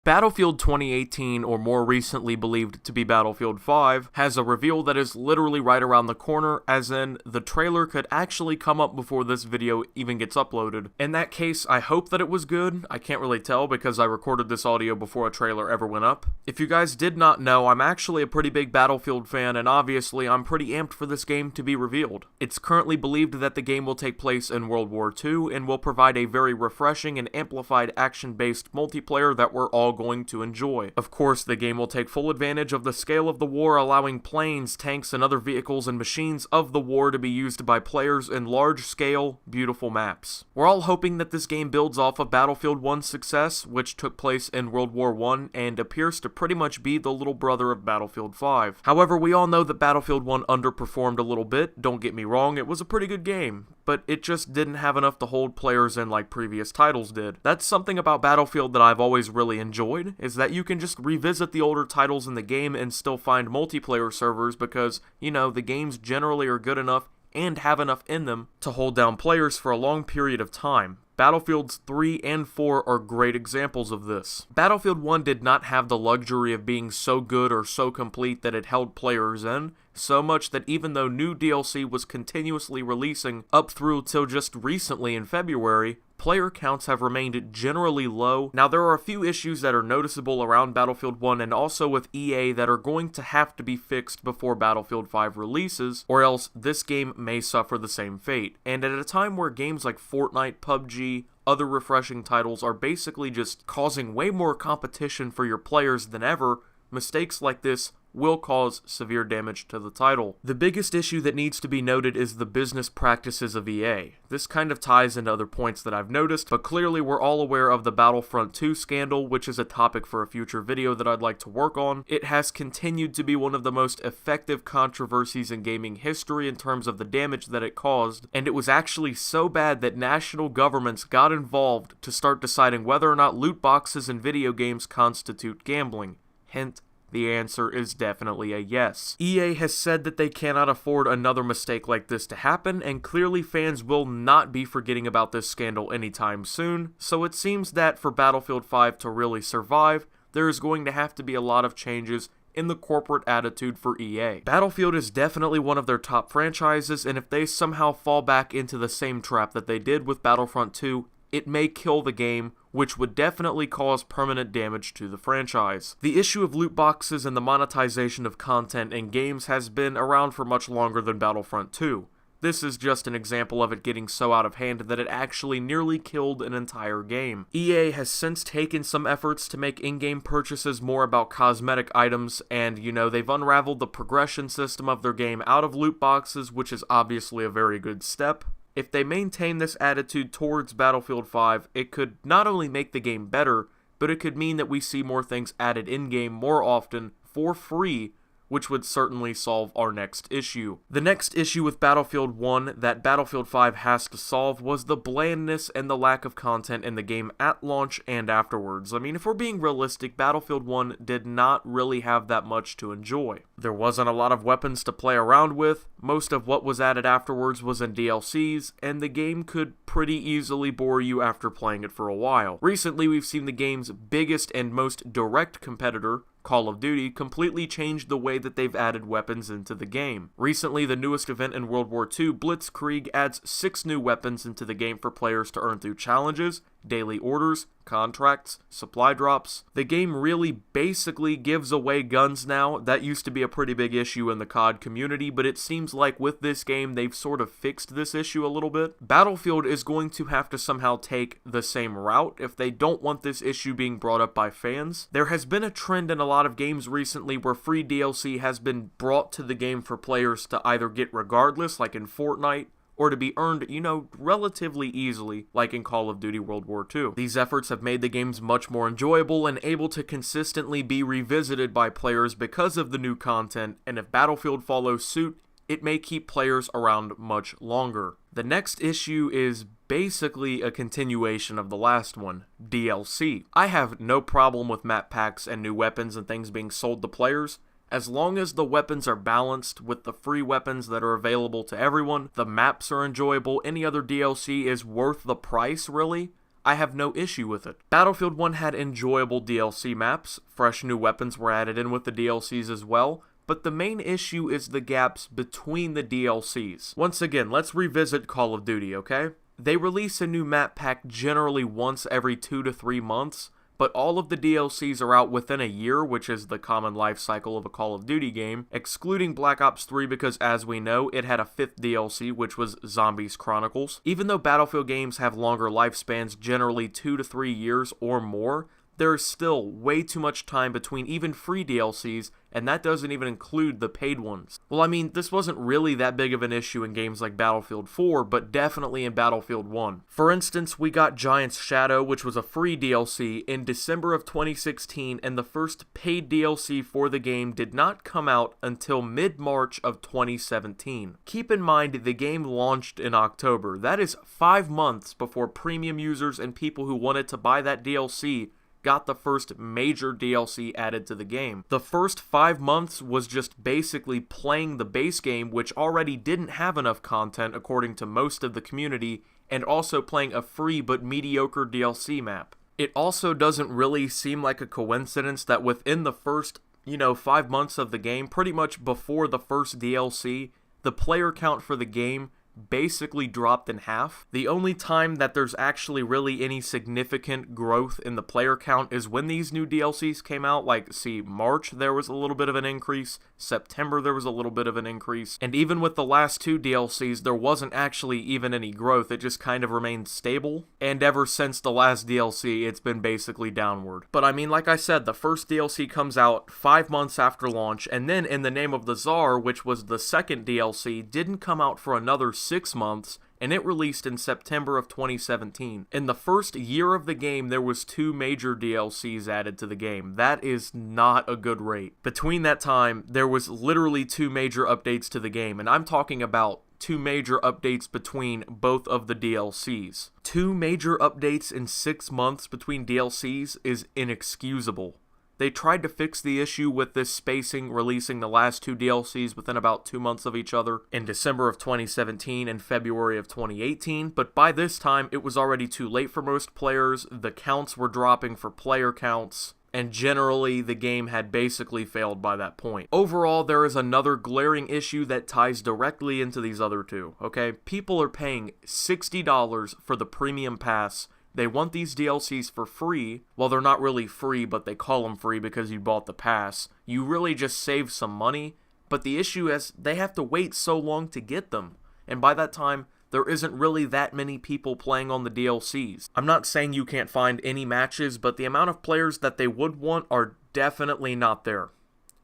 Battlefield 2018, or more recently believed to be Battlefield 5, has a reveal that is literally right around the corner, as in, the trailer could actually come up before this video even gets uploaded. In that case, I hope that it was good. I can't really tell because I recorded this audio before a trailer ever went up. If you guys did not know, I'm actually a pretty big Battlefield fan, and obviously I'm pretty amped for this game to be revealed. It's currently believed that the game will take place in World War II, and will provide a very refreshing and amplified action-based multiplayer that we're all going to enjoy. Of course, the game will take full advantage of the scale of the war, allowing planes, tanks, and other vehicles and machines of the war to be used by players in large-scale, beautiful maps. We're all hoping that this game builds off of Battlefield 1's success, which took place in World War I and appears to pretty much be the little brother of Battlefield 5. However, we all know that Battlefield 1 underperformed a little bit. Don't get me wrong, it was a pretty good game, but it just didn't have enough to hold players in like previous titles did. That's something about Battlefield that I've always really enjoyed, is that you can just revisit the older titles in the game and still find multiplayer servers because, you know, the games generally are good enough and have enough in them to hold down players for a long period of time. Battlefields 3 and 4 are great examples of this. Battlefield 1 did not have the luxury of being so good or so complete that it held players in, so much that even though new DLC was continuously releasing up through till just recently in February, player counts have remained generally low. Now, there are a few issues that are noticeable around Battlefield 1 and also with EA that are going to have to be fixed before Battlefield 5 releases, or else this game may suffer the same fate. And at a time where games like Fortnite, PUBG, other refreshing titles are basically just causing way more competition for your players than ever, mistakes like this will cause severe damage to the title. The biggest issue that needs to be noted is the business practices of EA. This kind of ties into other points that I've noticed, but clearly we're all aware of the Battlefront 2 scandal, which is a topic for a future video that I'd like to work on. It has continued to be one of the most effective controversies in gaming history in terms of the damage that it caused, and it was actually so bad that national governments got involved to start deciding whether or not loot boxes in video games constitute gambling. Hint, the answer is definitely a yes. EA has said that they cannot afford another mistake like this to happen, and clearly fans will not be forgetting about this scandal anytime soon, so it seems that for Battlefield 5 to really survive, there is going to have to be a lot of changes in the corporate attitude for EA. Battlefield is definitely one of their top franchises, and if they somehow fall back into the same trap that they did with Battlefront 2, it may kill the game, which would definitely cause permanent damage to the franchise. The issue of loot boxes and the monetization of content in games has been around for much longer than Battlefront 2. This is just an example of it getting so out of hand that it actually nearly killed an entire game. EA has since taken some efforts to make in-game purchases more about cosmetic items, and, you know, they've unraveled the progression system of their game out of loot boxes, which is obviously a very good step. If they maintain this attitude towards Battlefield 5, it could not only make the game better, but it could mean that we see more things added in-game more often for free, which would certainly solve our next issue. The next issue with Battlefield 1 that Battlefield 5 has to solve was the blandness and the lack of content in the game at launch and afterwards. I mean, if we're being realistic, Battlefield 1 did not really have that much to enjoy. There wasn't a lot of weapons to play around with, most of what was added afterwards was in DLCs, and the game could pretty easily bore you after playing it for a while. Recently, we've seen the game's biggest and most direct competitor, Call of Duty, completely changed the way that they've added weapons into the game. Recently, the newest event in World War II, Blitzkrieg, adds 6 new weapons into the game for players to earn through challenges, daily orders, contracts, supply drops. The game really basically gives away guns now. That used to be a pretty big issue in the COD community, but it seems like with this game they've sort of fixed this issue a little bit. Battlefield is going to have to somehow take the same route if they don't want this issue being brought up by fans. There has been a trend in a lot of games recently where free DLC has been brought to the game for players to either get regardless, like in Fortnite, or to be earned, you know, relatively easily, like in Call of Duty World War II. These efforts have made the games much more enjoyable and able to consistently be revisited by players because of the new content, and if Battlefield follows suit, it may keep players around much longer. The next issue is basically a continuation of the last one, DLC. I have no problem with map packs and new weapons and things being sold to players, as long as the weapons are balanced with the free weapons that are available to everyone, the maps are enjoyable, any other DLC is worth the price, really. I have no issue with it. Battlefield 1 had enjoyable DLC maps, fresh new weapons were added in with the DLCs as well, but the main issue is the gaps between the DLCs. Once again, let's revisit Call of Duty, okay? They release a new map pack generally once every 2 to 3 months, but all of the DLCs are out within a year, which is the common life cycle of a Call of Duty game, excluding Black Ops 3 because, as we know, it had a 5th DLC, which was Zombies Chronicles. Even though Battlefield games have longer lifespans, generally 2 to 3 years or more, there is still way too much time between even free DLCs, and that doesn't even include the paid ones. Well, I mean, this wasn't really that big of an issue in games like Battlefield 4, but definitely in Battlefield 1. For instance, we got Giant's Shadow, which was a free DLC, in December of 2016, and the first paid DLC for the game did not come out until mid-March of 2017. Keep in mind, the game launched in October. That is 5 months before premium users and people who wanted to buy that DLC got the first major DLC added to the game. The first 5 months was just basically playing the base game, which already didn't have enough content according to most of the community, and also playing a free but mediocre DLC map. It also doesn't really seem like a coincidence that within the first, 5 months of the game, pretty much before the first DLC, the player count for the game basically dropped in half. The only time that there's actually really any significant growth in the player count is when these new DLCs came out. Like, see, March there was a little bit of an increase, September there was a little bit of an increase, and even with the last 2 DLCs there wasn't actually even any growth. It just kind of remained stable, and ever since the last DLC it's been basically downward. But I mean, like I said, the first DLC comes out 5 months after launch, and then In the Name of the Tsar, which was the second DLC, didn't come out for another 6 months, and it released in September of 2017. In the first year of the game, there was 2 major DLCs added to the game. That is not a good rate. Between that time, there was literally 2 major updates to the game, and I'm talking about 2 major updates between both of the DLCs. 2 major updates in 6 months between DLCs is inexcusable. They tried to fix the issue with this spacing, releasing the last 2 DLCs within about 2 months of each other in December of 2017 and February of 2018, but by this time it was already too late for most players, the counts were dropping for player counts, and generally the game had basically failed by that point. Overall, there is another glaring issue that ties directly into these other 2, okay? People are paying $60 for the premium pass. They want these DLCs for free. Well, they're not really free, but they call them free because you bought the pass. You really just save some money, but the issue is they have to wait so long to get them. And by that time, there isn't really that many people playing on the DLCs. I'm not saying you can't find any matches, but the amount of players that they would want are definitely not there.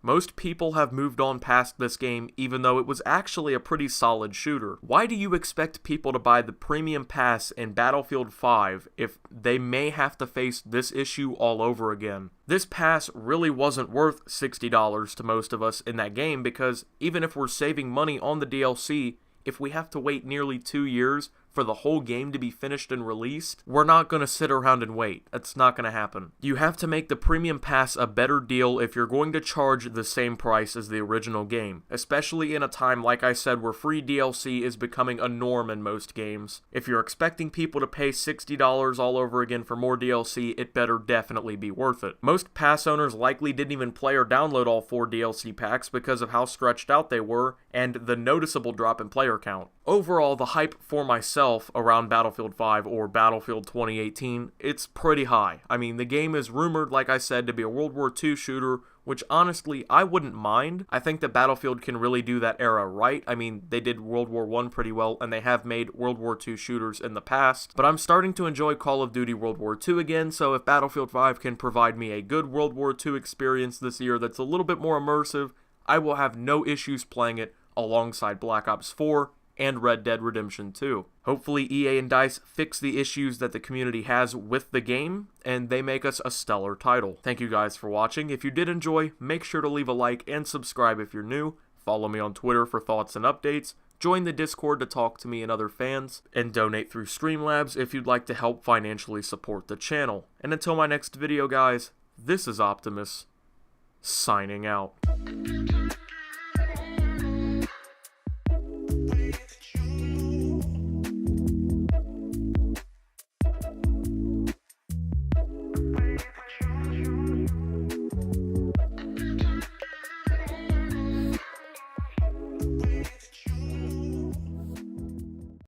Most people have moved on past this game, even though it was actually a pretty solid shooter. Why do you expect people to buy the premium pass in Battlefield 5 if they may have to face this issue all over again? This pass really wasn't worth $60 to most of us in that game, because even if we're saving money on the DLC, if we have to wait nearly 2 years for the whole game to be finished and released, we're not going to sit around and wait. That's not going to happen. You have to make the premium pass a better deal if you're going to charge the same price as the original game, especially in a time, like I said, where free DLC is becoming a norm in most games. If you're expecting people to pay $60 all over again for more DLC, it better definitely be worth it. Most pass owners likely didn't even play or download all 4 DLC packs because of how stretched out they were and the noticeable drop in player count. Overall, the hype for myself around Battlefield 5 or Battlefield 2018, it's pretty high. I mean, the game is rumored, like I said, to be a World War II shooter, which honestly, I wouldn't mind. I think that Battlefield can really do that era right. I mean, they did World War I pretty well, and they have made World War II shooters in the past, but I'm starting to enjoy Call of Duty World War II again, so if Battlefield 5 can provide me a good World War II experience this year that's a little bit more immersive, I will have no issues playing it alongside Black Ops 4 and Red Dead Redemption 2. Hopefully EA and DICE fix the issues that the community has with the game, and they make us a stellar title. Thank you guys for watching. If you did enjoy, make sure to leave a like and subscribe if you're new. Follow me on Twitter for thoughts and updates. Join the Discord to talk to me and other fans, and donate through Streamlabs if you'd like to help financially support the channel. And until my next video, guys, this is Optimus, signing out.